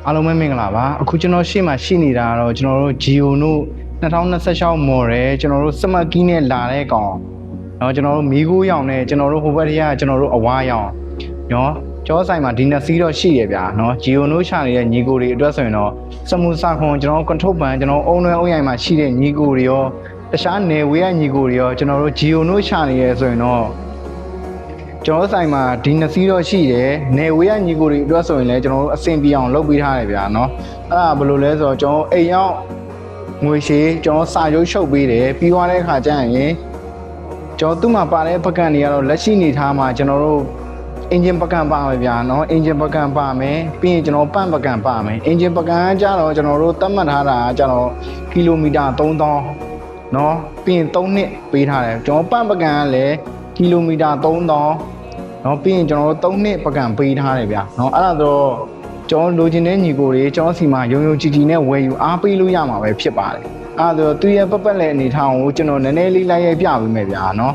အားလုံးပဲမင်္ဂလာပါအခုကျွန်တော်ရှေ့မှာရှိနေတာတော့ကျွန်တော်တို့ Geo တို့2026 model ကျွန်တော်တို့စမတ်ကီးနဲ့လာတဲ့ကောင်เนาะကျွန်တော်တို့မီးခိုးရောင်နဲ့ကျွန်တော်တို့ဟိုဘက်တည်းကကျွန်တော်တို့အဝါရောင်เนาะကျောဆိုင်မှာဒီနှစ်စီးတော့ရှိရဗျာเนาะ Geo တို့ရှာနေတဲ့ညီကိုတွေအတွက်ဆိုရင်တော့စမှုစာခွန်ကျွန်တော်တို့ control ဘန်ကျွန်တော်အုံနှွဲအုံရိုင်မှာရှိတဲ့ညီကိုတွေရောတခြားနယ်ဝေးရညီကိုတွေရောကျွန်တော်တို့ Geo တို့ရှာနေရဲဆိုရင်တော့ကျွန်တော်ဆိုင်မှာဒီနှစ်စီးတော့ရှိတယ်နေဝေးရညီကိုတွေအတွက်ဆိုရင်လည်းကျွန်တော်တို့အဆင်ပြေအောင်လုပ်ပေးထားတယ်ဗျာเนาะအဲ့ဒါဘယ်လိုလဲဆိုတော့ကျွန်တော်အိမ်ရောက်ငွေရှည်ကျွန်တော်စာချုပ်ရှုပ်ပေးတယ်ပြီးသွားတဲ့အခါကျရင်ကျွန်တော်သူ့မှာပါတဲ့ပကံတွေကတော့လက်ရှိနေထားမှာကျွန်တော်တို့အင်ဂျင်ပကံပါမယ်ဗျာเนาะအင်ဂျင်ပကံပါမယ်ပြီးရင်ကျွန်တော်ပန့်ပကံပါမယ်အင်ဂျင်ပကံကကြတော့ကျွန်တော်တို့သတ်မှတ်ထားတာကကြတော့ကီလိုမီတာ3000เนาะပြီးရင်3နှစ်ပေးထားတယ်ကျွန်တော်ပန့်ပကံကလည်းကီလိုမီတာ3000เนาะပြီးရင်ကျွန်တော်တို့3နှစ်ပကံပေးထားတယ်ဗျာเนาะအဲ့ဒါတော့ကျွန်တော်လိုချင်တဲ့ညီကိုတွေကျွန်တော်စီမှာယုံယုံကြည်ကြည်နဲ့ဝယ်ယူအားပေးလို့ရမှာပဲဖြစ်ပါတယ်အဲ့ဒါတော့သူရဲ့ပတ်ပတ်လည်အနေထားကိုကျွန်တော်နည်းနည်းလေးလိုက်ရိုက်ပြပေးမယ်ဗျာเนาะ